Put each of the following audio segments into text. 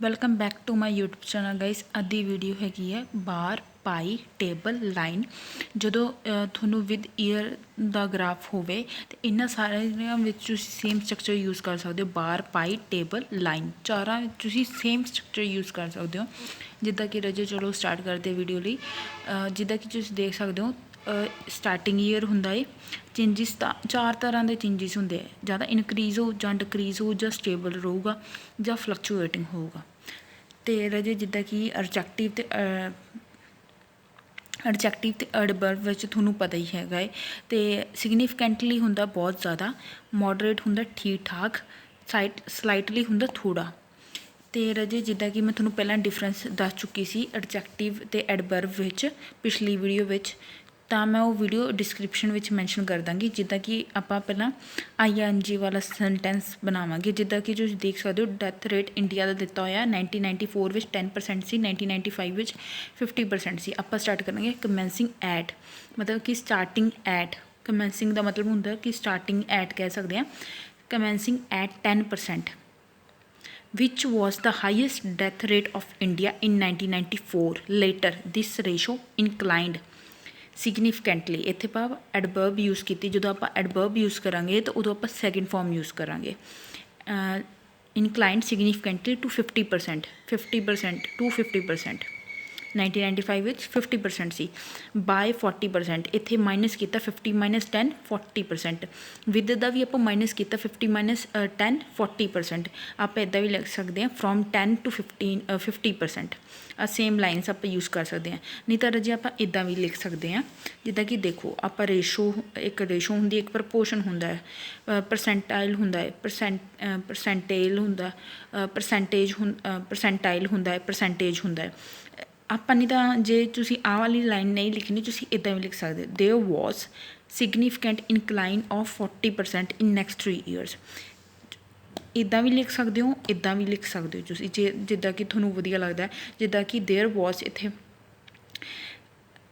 Welcome back to my YouTube channel guys. ਅੱਜ ਦੀ video ਹੈਗੀ ਹੈ ਬਾਰ ਪਾਈ ਟੇਬਲ ਲਾਈਨ। ਜਦੋਂ ਤੁਹਾਨੂੰ ਵਿਦ ਈਅਰ ਦਾ ਗ੍ਰਾਫ ਹੋਵੇ ਤੇ ਇਹਨਾਂ ਸਾਰਿਆਂ ਵਿੱਚ ਤੁਸੀਂ ਸੇਮ ਸਟਰਕਚਰ ਯੂਜ਼ ਕਰ ਸਕਦੇ ਹੋ। ਬਾਰ ਪਾਈ ਟੇਬਲ ਲਾਈਨ ਚਾਰਾਂ ਵਿੱਚ ਤੁਸੀਂ ਸੇਮ ਸਟਰਕਚਰ ਯੂਜ਼ ਕਰ ਸਕਦੇ ਹੋ। ਜਿੱਦਾਂ ਕਿ ਰਜੇ ਚਲੋ ਸਟਾਰਟ ਕਰਦੇ ਵੀਡੀਓ ਲਈ। ਜਿੱਦਾਂ ਕਿ ਤੁਸੀਂ ਦੇਖ ਸਕਦੇ ਹੋ ਸਟਾਰਟਿੰਗ ਈਅਰ ਹੁੰਦਾ ਹੈ। ਚੇਂਜਿਸ ਤਾਂ ਚਾਰ ਤਰ੍ਹਾਂ ਦੇ ਚੇਂਜਿਸ ਹੁੰਦੇ ਹੈ, ਜਾਂ ਤਾਂ ਇਨਕਰੀਜ਼ ਹੋ ਜਾਂ ਡਿਕਰੀਜ਼ ਹੋ ਜਾਂ ਸਟੇਬਲ ਰਹੂਗਾ ਜਾਂ ਫਲਕਚੂਏਟਿੰਗ ਹੋਊਗਾ। ਅਤੇ ਰਜੇ ਜਿੱਦਾਂ ਕਿ ਐਡਜੈਕਟਿਵ ਅਤੇ ਐਡਵਰਬ ਵਿੱਚ ਤੁਹਾਨੂੰ ਪਤਾ ਹੀ ਹੈਗਾ ਹੈ। ਅਤੇ ਸਿਗਨੀਫਿਕੈਂਟਲੀ ਹੁੰਦਾ ਬਹੁਤ ਜ਼ਿਆਦਾ, ਮੋਡਰੇਟ ਹੁੰਦਾ ਠੀਕ ਠਾਕ, ਸਲਾਈਟਲੀ ਹੁੰਦਾ ਥੋੜ੍ਹਾ। ਅਤੇ ਰਜੇ ਜਿੱਦਾਂ ਕਿ ਮੈਂ ਤੁਹਾਨੂੰ ਪਹਿਲਾਂ ਡਿਫਰੈਂਸ ਦੱਸ ਚੁੱਕੀ ਸੀ ਐਡਜੈਕਟਿਵ ਅਤੇ ਐਡਵਰਬ ਵਿੱਚ ਪਿਛਲੀ ਵੀਡੀਓ ਵਿੱਚ, ਤਾਂ ਮੈਂ ਉਹ ਵੀਡੀਓ ਡਿਸਕ੍ਰਿਪਸ਼ਨ ਵਿੱਚ ਮੈਂਸ਼ਨ ਕਰ ਦਾਂਗੀ। ਜਿੱਦਾਂ ਕਿ ਆਪਾਂ ਪਹਿਲਾਂ ING ਵਾਲਾ ਸੈਂਟੈਂਸ ਬਣਾਵਾਂਗੇ। ਜਿੱਦਾਂ ਕਿ ਤੁਸੀਂ ਦੇਖ ਸਕਦੇ ਹੋ ਡੈਥ ਰੇਟ ਇੰਡੀਆ ਦਾ ਦਿੱਤਾ ਹੋਇਆ 1994 ਵਿੱਚ 10% ਸੀ, 1995 ਵਿੱਚ 50% ਸੀ। ਆਪਾਂ ਸਟਾਰਟ ਕਰਾਂਗੇ ਕਮੈਂਸਿੰਗ ਐਟ, ਮਤਲਬ ਕਿ ਸਟਾਰਟਿੰਗ ਐਟ। ਕਮੈਂਸਿੰਗ ਦਾ ਮਤਲਬ ਹੁੰਦਾ ਕਿ ਸਟਾਰਟਿੰਗ ਐਟ ਕਹਿ ਸਕਦੇ ਹਾਂ। ਕਮੈਂਸਿੰਗ at 10%, which was the highest death rate of India in 1994. Later, this ratio inclined significantly। ਇੱਥੇ ਆਪਾਂ ਐਡਵਰਬ ਯੂਜ਼ ਕੀਤੀ। ਜਦੋਂ ਆਪਾਂ ਐਡਵਰਬ ਯੂਜ਼ ਕਰਾਂਗੇ ਤਾਂ ਉਦੋਂ ਆਪਾਂ ਸੈਕਿੰਡ ਫਾਰਮ ਯੂਜ਼ ਕਰਾਂਗੇ। Inclined significantly to 50%, 50% to 50%। 1995 ਵਿੱਚ 50% ਸੀ। ਬਾਏ 40%, ਇੱਥੇ ਮਾਈਨਸ ਕੀਤਾ 50 ਮਾਈਨਸ 10 40%। ਵਿਦ ਦਾ ਵੀ ਆਪਾਂ ਮਾਈਨਸ ਕੀਤਾ 50 ਮਾਈਨਸ 10 40%। ਆਪਾਂ ਇੱਦਾਂ ਵੀ ਲਿਖ ਸਕਦੇ ਹਾਂ ਫਰੋਮ 10 ਟੂ 50%। ਸੇਮ ਲਾਈਨਸ ਆਪਾਂ ਯੂਜ਼ ਕਰ ਸਕਦੇ ਹਾਂ। ਨਹੀਂ ਤਾਂ ਰਜੇ ਆਪਾਂ ਇੱਦਾਂ ਵੀ ਲਿਖ ਸਕਦੇ ਹਾਂ। ਜਿੱਦਾਂ ਕਿ ਦੇਖੋ ਆਪਾਂ ਇੱਕ ਰੇਸ਼ੋ ਹੁੰਦੀ, ਇੱਕ ਪ੍ਰਪੋਰਸ਼ਨ ਹੁੰਦਾ ਹੈ, ਪਰਸੈਂਟਾਈਲ ਹੁੰਦਾ ਹੈ, ਪਰਸੈਂਟੇਜ ਹੁੰਦਾ ਹੈ, ਪਰਸੈਂਟੇਜ ਹੁੰਦਾ ਹੈ। ਆਪਾਂ ਨਹੀਂ ਤਾਂ ਜੇ ਤੁਸੀਂ ਆਹ ਵਾਲੀ ਲਾਈਨ ਨਹੀਂ ਲਿਖਣੀ, ਤੁਸੀਂ ਇੱਦਾਂ ਵੀ ਲਿਖ ਸਕਦੇ। There was significant incline of 40% in next 3 years। ਇੱਦਾਂ ਵੀ ਲਿਖ ਸਕਦੇ ਹੋ, ਇੱਦਾਂ ਵੀ ਲਿਖ ਸਕਦੇ ਹੋ ਤੁਸੀਂ, ਜਿੱਦਾਂ ਕਿ ਤੁਹਾਨੂੰ ਵਧੀਆ ਲੱਗਦਾ। ਜਿੱਦਾਂ ਕਿ ਦੇਅਰ ਵਾਜ਼ ਇੱਥੇ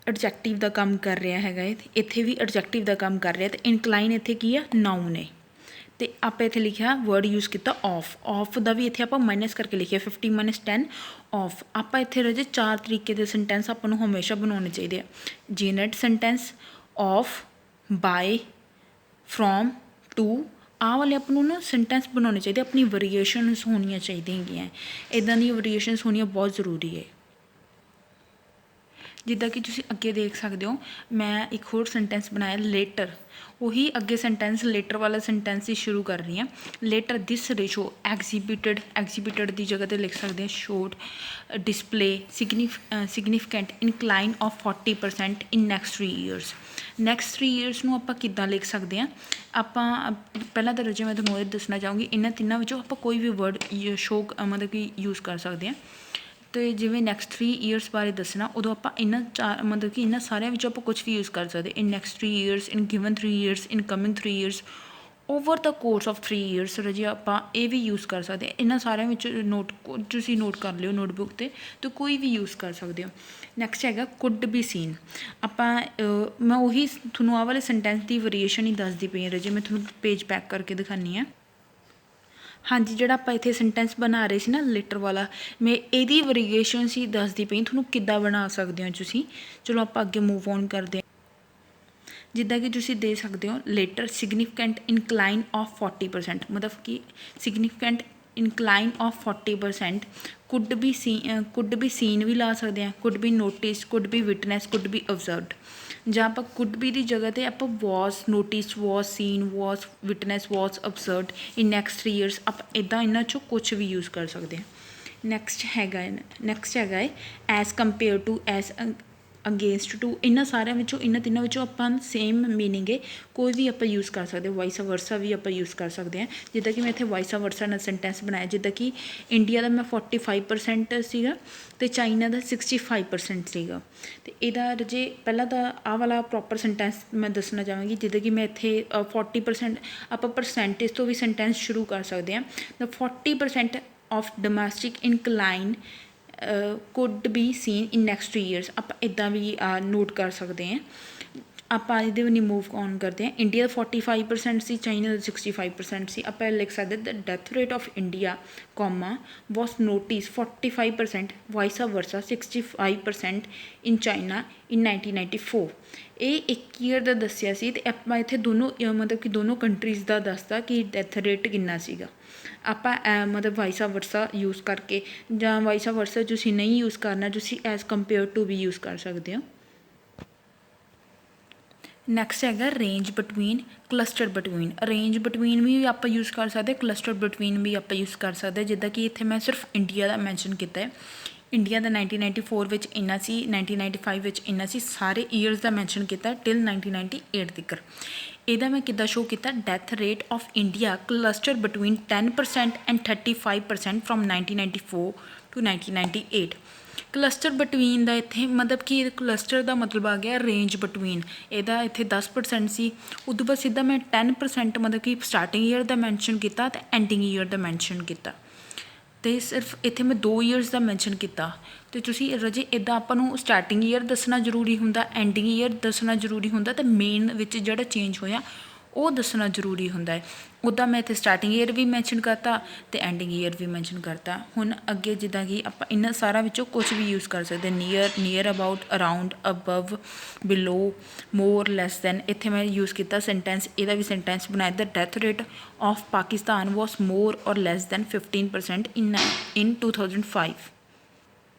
ਐਡਜੈਕਟਿਵ ਦਾ ਕੰਮ ਕਰ ਰਿਹਾ ਹੈਗਾ ਹੈ, ਇੱਥੇ ਵੀ ਐਡਜੈਕਟਿਵ ਦਾ ਕੰਮ ਕਰ ਰਿਹਾ। ਅਤੇ ਇਨਕਲਾਈਨ ਇੱਥੇ ਕੀ ਆ, ਨਾਊਨ ਹੈ। ਅਤੇ ਆਪਾਂ ਇੱਥੇ ਲਿਖਿਆ ਵਰਡ ਯੂਜ਼ ਕੀਤਾ ਆਫ ਦਾ ਵੀ ਇੱਥੇ ਆਪਾਂ ਮਾਈਨਸ ਕਰਕੇ ਲਿਖਿਆ 50 ਮਾਈਨਸ 10 ਆਫ। ਆਪਾਂ ਇੱਥੇ ਰਜੇ 4 ਤਰੀਕੇ ਦੇ ਸੈਂਟੈਂਸ ਆਪਾਂ ਨੂੰ ਹਮੇਸ਼ਾ ਬਣਾਉਣੇ ਚਾਹੀਦੇ ਆ। ਜੀਨਟ sentence, of, by, from, to. ਆਹ ਵਾਲੇ ਆਪਾਂ ਨੂੰ ਨਾ ਸੈਂਟੈਂਸ ਬਣਾਉਣੇ ਚਾਹੀਦੇ। ਆਪਣੀ ਵੇਰੀਏਸ਼ਨਸ ਹੋਣੀਆਂ ਚਾਹੀਦੀਆਂ ਹੈਗੀਆਂ। ਇੱਦਾਂ ਦੀਆਂ ਵੇਰੀਏਸ਼ਨਸ ਹੋਣੀਆਂ ਬਹੁਤ ਜ਼ਰੂਰੀ ਹੈ। ਜਿੱਦਾਂ ਕਿ ਤੁਸੀਂ ਅੱਗੇ ਦੇਖ ਸਕਦੇ ਹੋ, ਮੈਂ ਇੱਕ ਹੋਰ ਸੈਂਟੈਂਸ ਬਣਾਇਆ ਲੇਟਰ। ਉਹੀ ਅੱਗੇ ਸੈਂਟੈਂਸ ਲੇਟਰ ਵਾਲਾ ਸੈਂਟੈਂਸ ਹੀ ਸ਼ੁਰੂ ਕਰ ਰਹੀ ਹਾਂ। ਲੇਟਰ ਦਿਸ ਰੇਸ਼ੋ ਐਗਜ਼ੀਬਿਟਡ ਦੀ ਜਗ੍ਹਾ 'ਤੇ ਲਿਖ ਸਕਦੇ ਹਾਂ showed display significant incline of 40% in next 3 years। Next 3 years ਨੂੰ ਆਪਾਂ ਕਿੱਦਾਂ ਲਿਖ ਸਕਦੇ ਹਾਂ। ਆਪਾਂ ਪਹਿਲਾਂ ਤਾਂ ਰਜੇ ਮੈਂ ਤੁਹਾਨੂੰ ਇਹ ਦੱਸਣਾ ਚਾਹੂੰਗੀ, ਇਹਨਾਂ ਤਿੰਨਾਂ ਵਿੱਚੋਂ ਆਪਾਂ ਕੋਈ ਵੀ ਵਰਡ ਮਤਲਬ ਕਿ ਯੂਜ਼ ਕਰ ਸਕਦੇ ਹਾਂ। ਅਤੇ ਜਿਵੇਂ ਨੈਕਸਟ 3 years ਬਾਰੇ ਦੱਸਣਾ, ਉਦੋਂ ਆਪਾਂ ਮਤਲਬ ਕਿ ਇਹਨਾਂ ਸਾਰਿਆਂ ਵਿੱਚੋਂ ਆਪਾਂ ਕੁਛ ਵੀ ਯੂਜ਼ ਕਰ ਸਕਦੇ। ਇਨ next 3 years, in given 3 years, in coming 3 years, over the course of 3 years। ਰਜੇ ਆਪਾਂ ਇਹ ਵੀ ਯੂਜ਼ ਕਰ ਸਕਦੇ। ਇਹਨਾਂ ਸਾਰਿਆਂ ਵਿੱਚ ਤੁਸੀਂ ਨੋਟ ਕਰ ਲਿਓ ਨੋਟਬੁੱਕ 'ਤੇ ਕੋਈ ਵੀ ਯੂਜ਼ ਕਰ ਸਕਦੇ ਹੋ। ਨੈਕਸਟ ਹੈਗਾ ਕੁਡ ਬੀ ਸੀਨ। ਆਪਾਂ ਮੈਂ ਉਹੀ ਤੁਹਾਨੂੰ ਆਹ ਵਾਲੇ ਸੈਂਟੈਂਸ ਦੀ ਵੇਰੀਏਸ਼ਨ ਹੀ ਦੱਸਦੀ ਪਈ ਹਾਂ ਰਜੇ। ਮੈਂ ਤੁਹਾਨੂੰ ਪੇਜ ਬੈਕ ਕਰਕੇ ਦਿਖਾਉਂਦੀ ਹਾਂ। ਹਾਂਜੀ, ਜਿਹੜਾ ਆਪਾਂ ਇੱਥੇ ਸੈਂਟੈਂਸ ਬਣਾ ਰਹੇ ਸੀ ਨਾ ਲੇਟਰ ਵਾਲਾ, ਮੈਂ ਇਹਦੀ ਵੇਰੀਏਸ਼ਨਸ ਹੀ ਦੱਸਦੀ ਪਈ ਤੁਹਾਨੂੰ ਕਿੱਦਾਂ ਬਣਾ ਸਕਦੇ ਹੋ ਤੁਸੀਂ। ਚਲੋ ਆਪਾਂ ਅੱਗੇ ਮੂਵ ਔਨ ਕਰਦੇ ਹਾਂ। ਜਿੱਦਾਂ ਕਿ ਤੁਸੀਂ ਦੇ ਸਕਦੇ ਹੋ ਲੇਟਰ ਸਿਗਨੀਫਿਕੈਂਟ ਇਨਕਲਾਈਨ ਆਫ 40%, ਮਤਲਬ ਕਿ significant incline of 40%। Could be seen ਵੀ ਲਾ ਸਕਦੇ ਹਾਂ, could be notice, could be witness, could be observed. ਜਾਂ ਆਪਾਂ ਕੁਡ ਬੀ ਦੀ ਜਗ੍ਹਾ 'ਤੇ ਆਪਾਂ was notice, was seen, was witness, was observed in next 3 years। ਆਪਾਂ ਇੱਦਾਂ ਇਹਨਾਂ 'ਚੋਂ ਕੁਛ ਵੀ ਯੂਜ਼ ਕਰ ਸਕਦੇ ਹਾਂ। ਨੈਕਸਟ ਹੈਗਾ ਹੈ as compare to, as against to. ਇਹਨਾਂ ਸਾਰਿਆਂ ਵਿੱਚੋਂ ਇਹਨਾਂ ਤਿੰਨਾਂ ਵਿੱਚੋਂ ਆਪਾਂ ਸੇਮ ਮੀਨਿੰਗ ਹੈ, ਕੋਈ ਵੀ ਆਪਾਂ ਯੂਜ਼ ਕਰ ਸਕਦੇ। ਵਾਈਸ ਵਰਸਾ ਵੀ ਆਪਾਂ ਯੂਜ਼ ਕਰ ਸਕਦੇ ਹਾਂ। ਜਿੱਦਾਂ ਕਿ ਮੈਂ ਇੱਥੇ ਵਾਈਸ ਵਰਸਾ ਨਾਲ ਸੈਂਟੈਂਸ ਬਣਾਇਆ। ਜਿੱਦਾਂ ਕਿ ਇੰਡੀਆ ਦਾ ਮੈਂ 45% ਸੀਗਾ ਅਤੇ ਚਾਈਨਾ ਦਾ 65% ਸੀਗਾ। ਅਤੇ ਇਹਦਾ ਰਜੇ ਪਹਿਲਾਂ ਤਾਂ ਆਹ ਵਾਲਾ ਪ੍ਰੋਪਰ ਸੈਂਟੈਂਸ ਮੈਂ ਦੱਸਣਾ ਚਾਹਾਂਗੀ। ਜਿੱਦਾਂ ਕਿ ਮੈਂ ਇੱਥੇ 40% ਆਪਾਂ ਪਰਸੈਂਟੇਜ ਤੋਂ ਵੀ ਸੈਂਟੈਂਸ ਸ਼ੁਰੂ ਕਰ ਸਕਦੇ ਹਾਂ। ਦ 40% of domestic incline could be scene in next 3 years। ਆਪਾਂ ਇੱਦਾਂ ਵੀ ਨੋਟ ਕਰ ਸਕਦੇ ਹਾਂ। ਆਪਾਂ ਇਹਦੇ ਵੀ ਮੂਵ ਔਨ ਕਰਦੇ ਹਾਂ। ਇੰਡੀਆ ਦਾ 45% ਸੀ, ਚਾਈਨਾ ਦਾ 65% ਸੀ। ਆਪਾਂ ਲਿਖ ਸਕਦੇ the death rate of India comma was notice 45%, vice versa 65% in China in 1994। ਇਹ 1 ਈਅਰ ਦਾ ਦੱਸਿਆ ਸੀ ਅਤੇ ਆਪਾਂ ਇੱਥੇ ਦੋਨੋਂ ਮਤਲਬ ਕਿ ਦੋਨੋਂ ਕੰਟਰੀਜ਼ ਦਾ ਦੱਸਦਾ ਕਿ ਡੈਥ ਰੇਟ ਕਿੰਨਾ ਸੀਗਾ। ਆਪਾਂ ਮਤਲਬ ਵਾਈਸਾ ਵਰਸਾ ਯੂਜ਼ ਕਰਕੇ ਜਾਂ ਵਾਈਸਾ ਵਰਸਾ ਤੁਸੀਂ ਨਹੀਂ ਯੂਜ਼ ਕਰਨਾ, ਤੁਸੀਂ ਐਜ਼ ਕੰਪੇਅਰ ਟੂ ਵੀ ਯੂਜ਼ ਕਰ ਸਕਦੇ ਹੋ। ਨੈਕਸਟ ਹੈਗਾ range between, cluster between. Range between ਵੀ ਆਪਾਂ ਯੂਜ਼ ਕਰ ਸਕਦੇ, ਕਲਸਟਰ ਬਿਟਵੀਨ ਵੀ ਆਪਾਂ ਯੂਜ਼ ਕਰ ਸਕਦੇ। ਜਿੱਦਾਂ ਕਿ ਇੱਥੇ ਮੈਂ ਸਿਰਫ ਇੰਡੀਆ ਦਾ ਮੈਂਸ਼ਨ ਕੀਤਾ ਹੈ। ਇੰਡੀਆ ਦਾ 1994 ਵਿੱਚ ਇੰਨਾ ਸੀ, 1995 ਵਿੱਚ ਇੰਨਾ ਸੀ, ਸਾਰੇ ਈਅਰਸ ਦਾ ਮੈਂਸ਼ਨ ਕੀਤਾ ਟਿਲ 1998 ਤੱਕ। ਇਹਦਾ ਮੈਂ ਕਿੱਦਾਂ ਸ਼ੋਅ ਕੀਤਾ, death rate of India cluster between 10% and 35% from 1994 to 1998। Cluster between ਦਾ ਇੱਥੇ ਮਤਲਬ ਕਿ ਕਲਸਟਰ ਦਾ ਮਤਲਬ ਆ ਗਿਆ ਰੇਂਜ ਬਿਟਵੀਨ। ਇਹਦਾ ਇੱਥੇ 10% ਸੀ, ਉਦੋਂ ਬਾਅਦ ਸਿੱਧਾ ਮੈਂ 10% ਮਤਲਬ ਕਿ ਸਟਾਰਟਿੰਗ ਈਅਰ ਦਾ ਮੈਂਸ਼ਨ ਕੀਤਾ ਅਤੇ ਐਂਡਿੰਗ ਈਅਰ ਦਾ ਮੈਂਸ਼ਨ ਕੀਤਾ। ਅਤੇ ਸਿਰਫ ਇੱਥੇ ਮੈਂ 2 ਈਅਰਸ ਦਾ ਮੈਂਸ਼ਨ ਕੀਤਾ। ਅਤੇ ਤੁਸੀਂ ਰਾਜੇ ਇੱਦਾਂ ਆਪਾਂ ਨੂੰ ਸਟਾਰਟਿੰਗ ਈਅਰ ਦੱਸਣਾ ਜ਼ਰੂਰੀ ਹੁੰਦਾ, ਐਂਡਿੰਗ ਈਅਰ ਦੱਸਣਾ ਜ਼ਰੂਰੀ ਹੁੰਦਾ, ਅਤੇ ਮੇਨ ਵਿੱਚ ਜਿਹੜਾ ਚੇਂਜ ਹੋਇਆ ਉਹ ਦੱਸਣਾ ਜ਼ਰੂਰੀ ਹੁੰਦਾ ਹੈ। ਉੱਦਾਂ ਮੈਂ ਇੱਥੇ ਸਟਾਰਟਿੰਗ ਈਅਰ ਵੀ ਮੈਂਸ਼ਨ ਕਰਤਾ ਅਤੇ ਐਂਡਿੰਗ ਈਅਰ ਵੀ ਮੈਂਸ਼ਨ ਕਰਤਾ। ਹੁਣ ਅੱਗੇ ਜਿੱਦਾਂ ਕਿ ਆਪਾਂ ਇਹਨਾਂ ਸਾਰਾ ਵਿੱਚੋਂ ਕੁਛ ਵੀ ਯੂਜ਼ ਕਰ ਸਕਦੇ, near about, around, above, below, more, less than. ਇੱਥੇ ਮੈਂ ਯੂਜ਼ ਕੀਤਾ ਸੈਂਟੈਂਸ, ਇਹਦਾ ਵੀ ਸੈਂਟੈਂਸ ਬਣਾਇਆ ਦ ਡੈਥ ਰੇਟ ਆਫ ਪਾਕਿਸਤਾਨ ਵਾਸ ਮੋਰ ਔਰ ਲੈਸ ਦੈਨ 15% ਇਨ 2005।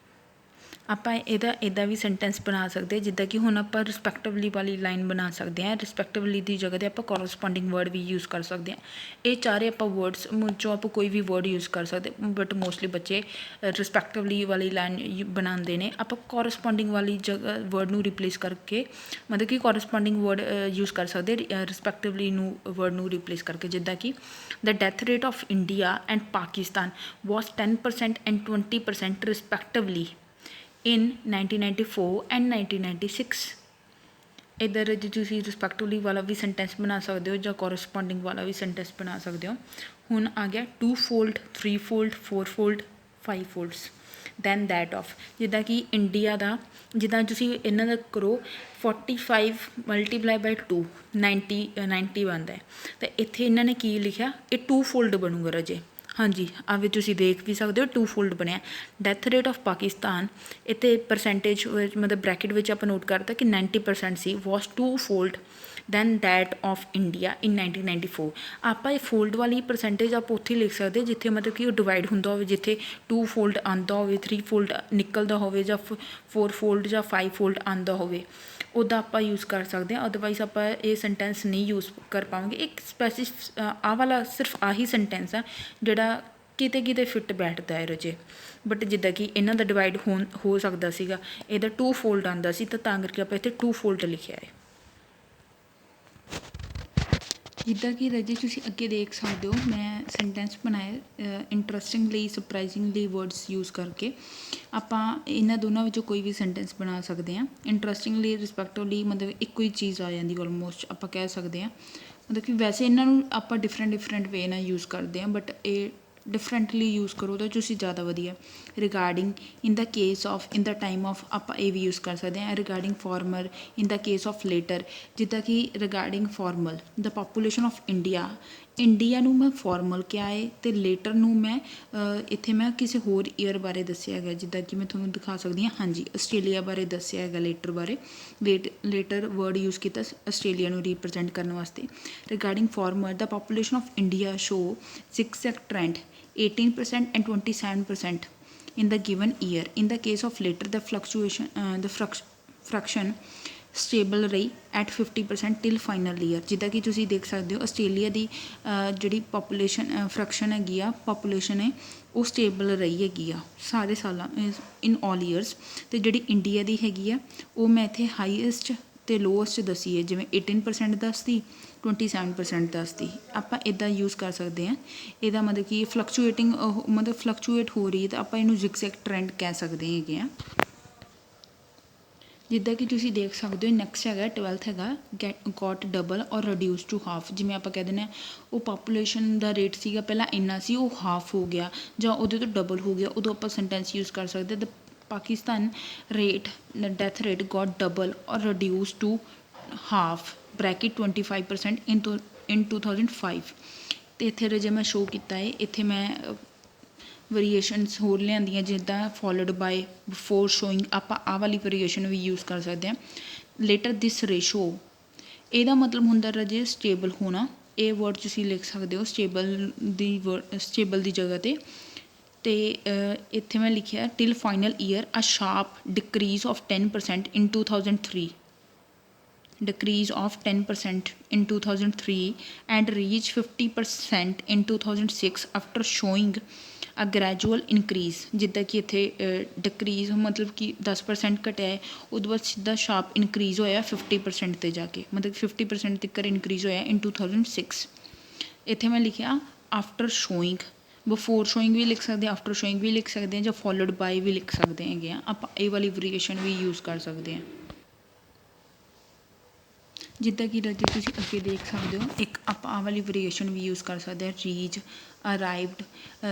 ਆਪਾਂ ਇਹਦਾ ਇੱਦਾਂ ਵੀ ਸੈਂਟੈਂਸ ਬਣਾ ਸਕਦੇ, ਜਿੱਦਾਂ ਕਿ ਹੁਣ ਆਪਾਂ ਰਿਸਪੈਕਟਿਵਲੀ ਵਾਲੀ ਲਾਈਨ ਬਣਾ ਸਕਦੇ ਹਾਂ। ਰਿਸਪੈਕਟਿਵਲੀ ਦੀ ਜਗ੍ਹਾ 'ਤੇ ਆਪਾਂ ਕੋਰਸਪੋਂਡਿੰਗ ਵਰਡ ਵੀ ਯੂਜ਼ ਕਰ ਸਕਦੇ ਹਾਂ। ਇਹ ਚਾਰੇ ਆਪਾਂ ਵਰਡਸ 'ਚੋਂ ਆਪਾਂ ਕੋਈ ਵੀ ਵਰਡ ਯੂਜ਼ ਕਰ ਸਕਦੇ, ਬਟ ਮੋਸਟਲੀ ਬੱਚੇ ਰਿਸਪੈਕਟਿਵਲੀ ਵਾਲੀ ਲਾਈਨ ਬਣਾਉਂਦੇ ਨੇ। ਆਪਾਂ ਕੋਰਸਪੋਂਡਿੰਗ ਵਾਲੀ ਜਗ੍ਹਾ ਵਰਡ ਨੂੰ ਰਿਪਲੇਸ ਕਰਕੇ ਮਤਲਬ ਕਿ ਕੋਰਸਪੋਂਡਿੰਗ ਵਰਡ ਯੂਜ਼ ਕਰ ਸਕਦੇ ਰਿਸਪੈਕਟਿਵਲੀ ਨੂੰ ਵਰਡ ਨੂੰ ਰਿਪਲੇਸ ਕਰਕੇ। ਜਿੱਦਾਂ ਕਿ the death rate of India and Pakistan was 10% and 20% respectively in 1994 and 1996। ਇੱਧਰ ਜੇ ਤੁਸੀਂ ਰਿਸਪੈਕਟਿਵਲੀ ਵਾਲਾ ਵੀ ਸੈਂਟੈਂਸ ਬਣਾ ਸਕਦੇ ਹੋ ਜਾਂ ਕੋਰਸਪੋਂਡਿੰਗ ਵਾਲਾ ਵੀ ਸੈਂਟੈਂਸ ਬਣਾ ਸਕਦੇ ਹੋ। ਹੁਣ ਆ ਗਿਆ 2 fold, 3 fold, 4 fold, 5 folds than that of. ਜਿੱਦਾਂ ਕਿ ਇੰਡੀਆ ਦਾ ਜਿੱਦਾਂ ਤੁਸੀਂ ਇਹਨਾਂ ਦਾ ਕਰੋ 45 ਮਲਟੀਪਲਾਈ ਬਾਈ 2 90 ਬਣਦਾ ਹੈ। ਅਤੇ ਇੱਥੇ ਇਹਨਾਂ ਨੇ ਕੀ ਲਿਖਿਆ, ਇਹ 2 ਫੋਲਡ ਬਣੂਗਾ ਰਾਜੇ। ਹਾਂਜੀ ਆ ਵੀ ਤੁਸੀਂ ਦੇਖ ਵੀ ਸਕਦੇ ਹੋ 2 ਫੋਲਡ ਬਣਿਆ। ਡੈਥ ਰੇਟ ਆਫ ਪਾਕਿਸਤਾਨ ਇੱਥੇ ਪਰਸੈਂਟੇਜ ਵਿੱਚ ਮਤਲਬ ਬ੍ਰੈਕਟ ਵਿੱਚ ਆਪਾਂ ਨੋਟ ਕਰਤਾ ਕਿ 90% ਸੀ, was 2 fold than that of India in 1994। ਆਪਾਂ ਇਹ ਫੋਲਡ ਵਾਲੀ ਪਰਸੈਂਟੇਜ ਆਪਾਂ ਉੱਥੇ ਲਿਖ ਸਕਦੇ ਜਿੱਥੇ ਮਤਲਬ ਕਿ ਉਹ ਡਿਵਾਈਡ ਹੁੰਦਾ ਹੋਵੇ, ਜਿੱਥੇ 2 ਫੋਲਡ ਆਉਂਦਾ ਹੋਵੇ, 3 ਫੋਲਡ ਨਿਕਲਦਾ ਹੋਵੇ, ਜਾਂ 4 ਫੋਲਡ ਜਾਂ 5 ਫੋਲਡ ਆਉਂਦਾ ਹੋਵੇ, ਉੱਦਾਂ ਆਪਾਂ ਯੂਜ਼ ਕਰ ਸਕਦੇ ਹਾਂ। ਅਦਰਵਾਈਜ਼ ਆਪਾਂ ਇਹ ਸੈਂਟੈਂਸ ਨਹੀਂ ਯੂਜ਼ ਕਰ ਪਾਵਾਂਗੇ। ਇੱਕ ਆਹ ਵਾਲਾ ਸਿਰਫ ਆਹੀ ਸੈਂਟੈਂਸ ਆ ਜਿਹੜਾ ਕਿਤੇ ਕਿਤੇ ਫਿੱਟ ਬੈਠਦਾ ਹੈ ਰਾਜੇ। ਬਟ ਜਿੱਦਾਂ ਕਿ ਇਹਨਾਂ ਦਾ ਡਿਵਾਈਡ ਹੋ ਸਕਦਾ ਸੀਗਾ, ਇਹਦਾ 2 ਫੋਲਡ ਆਉਂਦਾ ਸੀ, ਤਾਂ ਕਰਕੇ ਆਪਾਂ ਇੱਥੇ 2 ਫੋਲਡ ਲਿਖਿਆ ਹੈ। ਜਿੱਦਾਂ ਕਿ ਰਾਜੇ ਤੁਸੀਂ ਅੱਗੇ ਦੇਖ ਸਕਦੇ ਹੋ, ਮੈਂ ਸੈਂਟੈਂਸ ਬਣਾਇਆ ਇੰਟਰਸਟਿੰਗਲੀ, ਸਰਪ੍ਰਾਈਜ਼ਿੰਗਲੀ ਵਰਡਸ ਯੂਜ਼ ਕਰਕੇ। ਆਪਾਂ ਇਹਨਾਂ ਦੋਨਾਂ ਵਿੱਚੋਂ ਕੋਈ ਵੀ ਸੈਂਟੈਂਸ ਬਣਾ ਸਕਦੇ ਹਾਂ। ਇੰਟਰਸਟਿੰਗਲੀ, ਰਿਸਪੈਕਟਿਵਲੀ ਮਤਲਬ ਇੱਕੋ ਹੀ ਚੀਜ਼ ਆ ਜਾਂਦੀ ਆਲਮੋਸਟ, ਆਪਾਂ ਕਹਿ ਸਕਦੇ ਹਾਂ। ਮਤਲਬ ਕਿ ਵੈਸੇ ਇਹਨਾਂ ਨੂੰ ਆਪਾਂ ਡਿਫਰੈਂਟ ਵੇ ਨਾਲ ਯੂਜ਼ ਕਰਦੇ ਹਾਂ, ਬਟ ਇਹ ਡਿਫਰੈਂਟਲੀ ਯੂਜ਼ ਕਰੋ ਤਾਂ ਤੁਸੀਂ ਜ਼ਿਆਦਾ ਵਧੀਆ। Regarding, in the case of, in the time of, ਆਪਾਂ ਇਹ ਵੀ ਯੂਜ਼ ਕਰ ਸਕਦੇ ਹਾਂ। Regarding farmer, in the case of later. ਜਿੱਦਾਂ ਕਿ regarding formal, the population of India, India ਨੂੰ ਮੈਂ ਫਾਰਮਲ ਕਿਹਾ ਹੈ, ਅਤੇ ਲੇਟਰ ਨੂੰ ਮੈਂ ਇੱਥੇ ਮੈਂ ਕਿਸੇ ਹੋਰ ਈਅਰ ਬਾਰੇ ਦੱਸਿਆ ਹੈਗਾ। ਜਿੱਦਾਂ ਕਿ ਮੈਂ ਤੁਹਾਨੂੰ ਦਿਖਾ ਸਕਦੀ ਹਾਂ, ਹਾਂਜੀ ਆਸਟ੍ਰੇਲੀਆ ਬਾਰੇ ਦੱਸਿਆ ਹੈਗਾ ਲੇਟਰ ਬਾਰੇ। ਲੇਟਰ ਵਰਡ ਯੂਜ਼ ਕੀਤਾ ਆਸਟ੍ਰੇਲੀਆ ਨੂੰ ਰੀਪ੍ਰਜੈਂਟ ਕਰਨ ਵਾਸਤੇ। Regarding farmer, the population of India show zigzag trend 18% and 27% in the given year. In the case of later, the fraction stable ਰਹੀ ਐਟ 50% ਟਿਲ ਫਾਈਨਲ ਈਅਰ। ਜਿੱਦਾਂ ਕਿ ਤੁਸੀਂ ਦੇਖ ਸਕਦੇ ਹੋ ਆਸਟ੍ਰੇਲੀਆ ਦੀ ਜਿਹੜੀ ਪਾਪੂਲੇਸ਼ਨ ਫਰੈਕਸ਼ਨ ਹੈਗੀ ਆ, ਪਾਪੂਲੇਸ਼ਨ ਹੈ ਉਹ ਸਟੇਬਲ ਰਹੀ ਹੈਗੀ ਆ ਸਾਰੇ ਸਾਲਾਂ ਇਨ ਆਲ ਈਅਰਸ। ਅਤੇ ਜਿਹੜੀ ਇੰਡੀਆ ਦੀ ਹੈਗੀ ਆ ਉਹ ਮੈਂ ਇੱਥੇ ਹਾਈਐਸਟ ਅਤੇ ਲੋਐਸਟ ਦੱਸੀ ਹੈ, ਜਿਵੇਂ 18% ਦੱਸਦੀ, 27% ਦੱਸਦੀ। ਆਪਾਂ ਇੱਦਾਂ ਯੂਜ਼ ਕਰ ਸਕਦੇ ਹਾਂ। ਇਹਦਾ ਮਤਲਬ ਕਿ ਫਲਕਚੁਏਟਿੰਗ ਮਤਲਬ ਫਲਕਚੁਏਟ ਹੋ ਰਹੀ ਹੈ, ਤਾਂ ਆਪਾਂ ਇਹਨੂੰ zigzag ਟਰੈਂਡ ਕਹਿ ਸਕਦੇ ਹੈਗੇ ਹਾਂ। ਜਿੱਦਾਂ ਕਿ ਤੁਸੀਂ ਦੇਖ ਸਕਦੇ ਹੋ ਨੈਕਸਟ ਹੈਗਾ 12th ਹੈਗਾ goat double or reduce to half. ਜਿਵੇਂ ਆਪਾਂ ਕਹਿ ਦਿੰਦੇ ਹਾਂ ਉਹ ਪਾਪੂਲੇਸ਼ਨ ਦਾ ਰੇਟ ਸੀਗਾ ਪਹਿਲਾਂ ਇੰਨਾ ਸੀ, ਉਹ ਹਾਫ ਹੋ ਗਿਆ ਜਾਂ ਉਹਦੇ ਤੋਂ ਡਬਲ ਹੋ ਗਿਆ, ਉਦੋਂ ਆਪਾਂ ਸੈਂਟੈਂਸ ਯੂਜ਼ ਕਰ ਸਕਦੇ the Pakistan rate death rate got double or reduce to half bracket 25% in 2005। ਤੇ ਇੱਥੇ ਰਜੇ ਮੈਂ ਸ਼ੋ ਕੀਤਾ ਹੈ, ਇੱਥੇ ਮੈਂ ਵੇਰੀਏਸ਼ਨਸ ਹੋਰ ਲਿਆਂਦੀਆਂ ਜਿੱਦਾਂ ਫੋਲੋਡ ਬਾਏ ਬਿਫੋਰ ਸ਼ੋਇੰਗ, ਆਪਾਂ ਆਹ ਵਾਲੀ ਵੇਰੀਏਸ਼ਨ ਵੀ ਯੂਜ਼ ਕਰ ਸਕਦੇ ਹਾਂ। ਲੇਟਰ ਦਿਸ ਰੇਸ਼ੋ, ਇਹਦਾ ਮਤਲਬ ਹੁੰਦਾ ਰਜੇ ਸਟੇਬਲ ਹੋਣਾ। ਇਹ ਵਰਡ ਤੁਸੀਂ ਲਿਖ ਸਕਦੇ ਹੋ ਸਟੇਬਲ ਦੀ ਜਗ੍ਹਾ 'ਤੇ। ਅਤੇ ਇੱਥੇ ਮੈਂ ਲਿਖਿਆ till final year a sharp decrease of 10% in 2003, decrease of 10% in 2003 and reach 50% in 2006 after showing a gradual increase। ਜਿੱਦਾਂ ਕਿ ਇੱਥੇ ਡਿਕਰੀਜ਼ ਮਤਲਬ ਕਿ 10% ਘਟਿਆ ਹੈ, ਉਹਦੇ ਬਾਅਦ ਸਿੱਧਾ ਸ਼ਾਰਪ ਇਨਕਰੀਜ਼ ਹੋਇਆ 50% 'ਤੇ ਜਾ ਕੇ, ਮਤਲਬ 50% ਤੱਕ ਇਨਕਰੀਜ਼ ਹੋਇਆ in 2006। ਇੱਥੇ ਮੈਂ ਲਿਖਿਆ ਆਫਟਰ ਸ਼ੋਇੰਗ, ਬਿਫੋਰ ਸ਼ੋਇੰਗ ਵੀ ਲਿਖ ਸਕਦੇ ਹਾਂ, ਆਫਟਰ ਸ਼ੋਇੰਗ ਵੀ ਲਿਖ ਸਕਦੇ ਹਾਂ, ਜਾਂ ਫੋਲੋਡ ਬਾਏ ਵੀ ਲਿਖ ਸਕਦੇ ਹੈਗੇ ਆ। ਆਪਾਂ ਇਹ ਵਾਲੀ ਵੇਰੀਏਸ਼ਨ ਵੀ ਯੂਜ਼ ਕਰ ਸਕਦੇ ਹਾਂ। ਜਿੱਦਾਂ ਕਿ ਰਾਜੇ ਤੁਸੀਂ ਅੱਗੇ ਦੇਖ ਸਕਦੇ ਹੋ, ਇੱਕ ਆਪਾਂ ਆਹ ਵਾਲੀ ਵੇਰੀਏਸ਼ਨ ਵੀ ਯੂਜ਼ ਕਰ ਸਕਦੇ ਹਾਂ, ਰੀਚ, ਅਰਾਈਵਡ।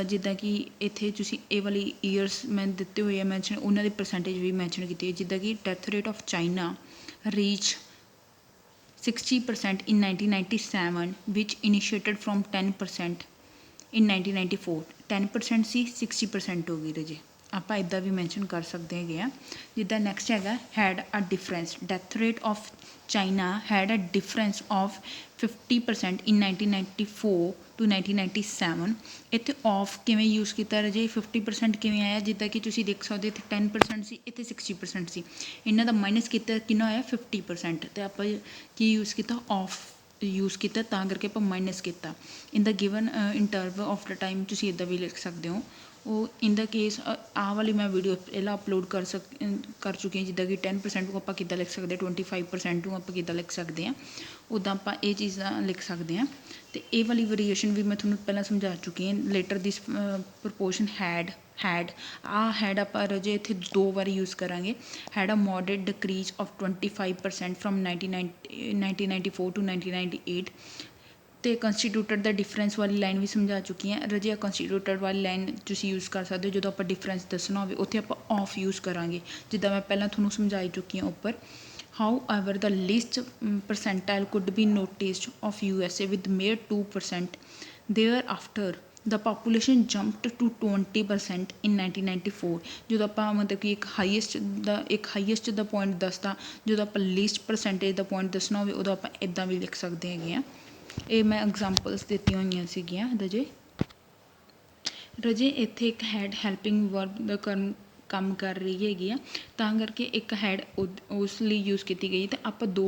ਜਿੱਦਾਂ ਕਿ ਇੱਥੇ ਤੁਸੀਂ ਇਹ ਵਾਲੀ ਈਅਰਸ ਮੈਂ ਦਿੱਤੇ ਹੋਏ ਆ ਮੈਂਸ਼ਨ, ਉਹਨਾਂ ਦੀ ਪਰਸੈਂਟੇਜ ਵੀ ਮੈਂਸ਼ਨ ਕੀਤੀ ਹੈ। ਜਿੱਦਾਂ ਕਿ death rate of China reach 60% in 1997 which initiated from 10% in 1994। 10% ਸੀ 60% ਹੋ ਗਈ ਰਜੇ, ਆਪਾਂ ਇੱਦਾਂ ਵੀ ਮੈਂਸ਼ਨ ਕਰ ਸਕਦੇ ਹੈਗੇ ਆ। ਜਿੱਦਾਂ ਨੈਕਸਟ ਹੈਗਾ had a difference, death rate of China had a difference of 50% in 1994 to 1997। ਇੱਥੇ ਆਫ ਕਿਵੇਂ ਯੂਜ਼ ਕੀਤਾ ਰਜੇ, 50% ਕਿਵੇਂ ਆਇਆ, ਜਿੱਦਾਂ ਕਿ ਤੁਸੀਂ ਦੇਖ ਸਕਦੇ ਇੱਥੇ 10% ਸੀ, ਇੱਥੇ 60% ਸੀ, ਇਹਨਾਂ ਦਾ ਮਾਈਨਸ ਕੀਤਾ ਕਿੰਨਾ ਹੋਇਆ 50%। ਅਤੇ ਆਪਾਂ ਕੀ ਯੂਜ਼ ਕੀਤਾ, ਆਫ ਯੂਜ਼ ਕੀਤਾ, ਤਾਂ ਕਰਕੇ ਆਪਾਂ ਮਾਈਨਸ ਕੀਤਾ। In the given interval of the time ਤੁਸੀਂ ਇੱਦਾਂ ਵੀ ਲਿਖ ਸਕਦੇ ਹੋ। ਉਹ ਇਨ ਦਾ ਕੇਸ ਆਹ ਵਾਲੀ ਮੈਂ ਵੀਡੀਓ ਪਹਿਲਾਂ ਅਪਲੋਡ ਕਰ ਚੁੱਕੀ ਹਾਂ, ਜਿੱਦਾਂ ਕਿ 10% ਨੂੰ ਆਪਾਂ ਕਿੱਦਾਂ ਲਿਖ ਸਕਦੇ ਹਾਂ, 25% ਨੂੰ ਆਪਾਂ ਕਿੱਦਾਂ ਲਿਖ ਸਕਦੇ ਹਾਂ, ਉੱਦਾਂ ਆਪਾਂ ਇਹ ਚੀਜ਼ਾਂ ਲਿਖ ਸਕਦੇ ਹਾਂ। ਅਤੇ ਇਹ ਵਾਲੀ ਵੇਰੀਏਸ਼ਨ ਵੀ ਮੈਂ ਤੁਹਾਨੂੰ ਪਹਿਲਾਂ ਸਮਝਾ ਚੁੱਕੀ ਹਾਂ। ਲੇਟਰ ਦਿਸ ਪ੍ਰਪੋਰਸ਼ਨ ਹੈਡ ਆਹ ਹੈਡ ਆਪਾਂ ਰਜੇ ਇੱਥੇ 2 ਵਾਰੀ ਯੂਜ਼ ਕਰਾਂਗੇ। Had a moderate decrease of 25% from 1994 to 1998। ਅਤੇ ਕੰਸਟੀਟਿਊਟਡ ਦਾ ਡਿਫਰੈਂਸ ਵਾਲੀ ਲਾਈਨ ਵੀ ਸਮਝਾ ਚੁੱਕੀ ਹਾਂ ਰਜੇ। ਕੰਸਟੀਟਿਊਟਡ ਵਾਲੀ ਲਾਈਨ ਤੁਸੀਂ ਯੂਜ਼ ਕਰ ਸਕਦੇ ਹੋ ਜਦੋਂ ਆਪਾਂ ਡਿਫਰੈਂਸ ਦੱਸਣਾ ਹੋਵੇ, ਉੱਥੇ ਆਪਾਂ ਆਫ ਯੂਜ਼ ਕਰਾਂਗੇ, ਜਿੱਦਾਂ ਮੈਂ ਪਹਿਲਾਂ ਤੁਹਾਨੂੰ ਸਮਝਾਈ ਚੁੱਕੀ ਹਾਂ ਉੱਪਰ। However, the least percentile could be noticed of USA with mere 2%. Thereafter, the population jumped to 20% in 1994। ਜਦੋਂ ਆਪਾਂ ਮਤਲਬ ਕਿ ਇੱਕ ਹਾਈਐਸਟ ਦਾ ਪੁਆਇੰਟ ਦੱਸਦਾ, ਜਦੋਂ ਆਪਾਂ ਲੀਸਟ ਪਰਸੈਂਟੇਜ ਦਾ ਪੁਆਇੰਟ ਦੱਸਣਾ ਹੋਵੇ, ਉਦੋਂ ਆਪਾਂ ਇੱਦਾਂ ਵੀ ਲਿਖ ਸਕਦੇ ਹੈਗੇ ਹਾਂ। ਇਹ ਮੈਂ ਐਗਜ਼ਾਮਪਲਸ ਦਿੱਤੀਆਂ ਹੋਈਆਂ ਸੀਗੀਆਂ ਰਜੇ ਇੱਥੇ ਇੱਕ ਹੈਡ ਹੈਲਪਿੰਗ ਵਰਬ ਦਾ ਕੰਮ ਕਰ ਰਹੀ ਹੈਗੀ ਆ, ਤਾਂ ਕਰਕੇ ਇੱਕ ਹੈਡ ਉਸ ਲਈ ਯੂਜ਼ ਕੀਤੀ ਗਈ। ਅਤੇ ਆਪਾਂ 2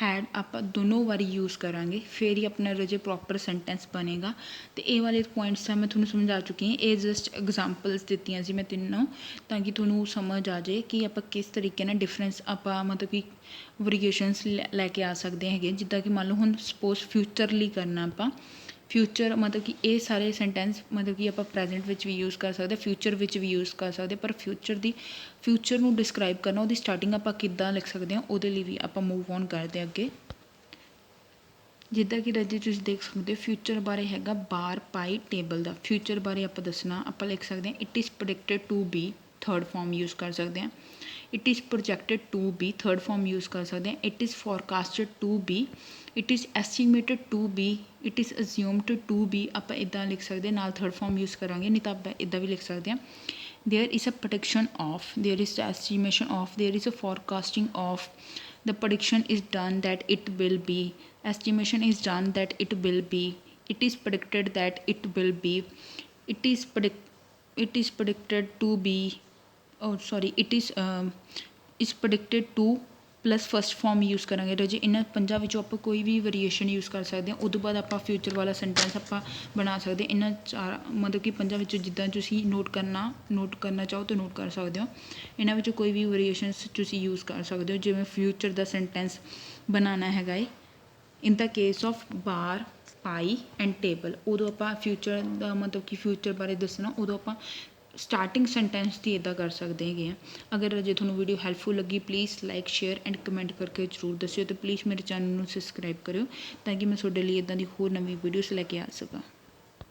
ਹੈਡ ਆਪਾਂ ਦੋਨੋਂ ਵਾਰੀ ਯੂਜ਼ ਕਰਾਂਗੇ, ਫਿਰ ਹੀ ਆਪਣਾ ਰਜੇ ਪ੍ਰੋਪਰ ਸੈਂਟੈਂਸ ਬਣੇਗਾ। ਅਤੇ ਇਹ ਵਾਲੇ ਪੁਆਇੰਟਸ ਤਾਂ ਮੈਂ ਤੁਹਾਨੂੰ ਸਮਝਾ ਚੁੱਕੀ ਹਾਂ। ਇਹ ਜਸਟ ਐਗਜ਼ਾਮਪਲਸ ਦਿੱਤੀਆਂ ਸੀ ਮੈਂ ਤਿੰਨੋਂ, ਤਾਂ ਕਿ ਤੁਹਾਨੂੰ ਸਮਝ ਆ ਜਾਏ ਕਿ ਆਪਾਂ ਕਿਸ ਤਰੀਕੇ ਨਾਲ ਡਿਫਰੈਂਸ ਆਪਾਂ ਮਤਲਬ ਕਿ ਵੇਰੀਏਸ਼ਨਸ ਲੈ ਕੇ ਆ ਸਕਦੇ ਹੈਗੇ। ਜਿੱਦਾਂ ਕਿ ਮੰਨ ਲਓ ਹੁਣ ਸਪੋਜ਼ ਫਿਊਚਰ ਲਈ ਕਰਨਾ, ਆਪਾਂ ਫਿਊਚਰ ਮਤਲਬ ਕਿ ਇਹ ਸਾਰੇ ਸੈਂਟੈਂਸ ਮਤਲਬ ਕਿ ਆਪਾਂ ਪ੍ਰੈਜੈਂਟ ਵਿੱਚ ਵੀ ਯੂਜ਼ ਕਰ ਸਕਦੇ, ਫਿਊਚਰ ਵਿੱਚ ਵੀ ਯੂਜ਼ ਕਰ ਸਕਦੇ, ਪਰ ਫਿਊਚਰ ਨੂੰ ਡਿਸਕਰਾਈਬ ਕਰਨਾ, ਉਹਦੀ ਸਟਾਰਟਿੰਗ ਆਪਾਂ ਕਿੱਦਾਂ ਲਿਖ ਸਕਦੇ ਹਾਂ, ਉਹਦੇ ਲਈ ਵੀ ਆਪਾਂ ਮੂਵ ਔਨ ਕਰਦੇ ਅੱਗੇ। ਜਿੱਦਾਂ ਕਿ ਰਜੇ ਤੁਸੀਂ ਦੇਖ ਸਕਦੇ ਹੋ, ਫਿਊਚਰ ਬਾਰੇ ਹੈਗਾ ਬਾਰ ਪਾਈ ਟੇਬਲ ਦਾ। ਫਿਊਚਰ ਬਾਰੇ ਆਪਾਂ ਦੱਸਣਾ, ਆਪਾਂ ਲਿਖ ਸਕਦੇ ਹਾਂ it is predicted to be, third form use ਕਰ ਸਕਦੇ ਹਾਂ। It is projected to be, third form use ਕਰ ਸਕਦੇ ਹਾਂ। It is forecasted to be, it is estimated to be, it is assumed to be, ਆਪਾਂ ਇੱਦਾਂ ਲਿਖ ਸਕਦੇ ਹਾਂ, ਨਾਲ ਥਰਡ ਫਾਰਮ ਯੂਜ਼ ਕਰਾਂਗੇ, ਨਹੀਂ ਤਾਂ ਆਪਾਂ ਇੱਦਾਂ ਵੀ ਲਿਖ ਸਕਦੇ ਹਾਂ। There is a prediction of, there is estimation of, there is a forecasting of, the prediction is done that it will be, estimation is done that it will be, it is predicted that it will be, it is predicted to be, is predicted to plus first form use ਕਰਾਂਗੇ ਰਜੇ। ਇਹਨਾਂ 5 ਵਿੱਚੋਂ ਆਪਾਂ ਕੋਈ ਵੀ variation use ਕਰ ਸਕਦੇ ਹਾਂ। ਉਦੋਂ ਬਾਅਦ ਆਪਾਂ ਫਿਊਚਰ ਵਾਲਾ ਸੈਂਟੈਂਸ ਆਪਾਂ ਬਣਾ ਸਕਦੇ। ਇਹਨਾਂ 4 ਮਤਲਬ ਕਿ 5 ਵਿੱਚੋਂ ਜਿੱਦਾਂ ਤੁਸੀਂ ਨੋਟ ਕਰਨਾ ਚਾਹੋ ਤਾਂ ਨੋਟ ਕਰ ਸਕਦੇ ਹੋ। ਇਹਨਾਂ ਵਿੱਚੋਂ ਕੋਈ ਵੀ ਵੇਰੀਏਸ਼ਨਸ ਤੁਸੀਂ ਯੂਜ਼ ਕਰ ਸਕਦੇ ਹੋ। ਜਿਵੇਂ ਫਿਊਚਰ ਦਾ ਸੈਂਟੈਂਸ ਬਣਾਉਣਾ ਹੈਗਾ ਏ in the case of bar pie and table, ਉਦੋਂ ਆਪਾਂ ਫਿਊਚਰ ਦਾ ਮਤਲਬ ਕਿ ਫਿਊਚਰ ਬਾਰੇ ਦੱਸਣਾ, ਉਦੋਂ ਆਪਾਂ ਸਟਾਰਟਿੰਗ ਸੈਂਟੈਂਸ ਦੀ ਇੱਦਾਂ ਕਰ ਸਕਦੇ ਹੈਗੇ ਆ। ਅਗਰ ਜੇ ਤੁਹਾਨੂੰ ਵੀਡੀਓ ਹੈਲਪਫੁਲ ਲੱਗੀ, please like share and comment ਕਰਕੇ ਜ਼ਰੂਰ ਦੱਸਿਓ, ਅਤੇ ਪਲੀਜ਼ ਮੇਰੇ ਚੈਨਲ ਨੂੰ ਸਬਸਕ੍ਰਾਈਬ ਕਰਿਓ ਤਾਂ ਕਿ ਮੈਂ ਤੁਹਾਡੇ ਲਈ ਇੱਦਾਂ ਦੀ ਹੋਰ ਨਵੀਂ ਵੀਡੀਓਜ਼ ਲੈ ਕੇ ਆ ਸਕਾਂ।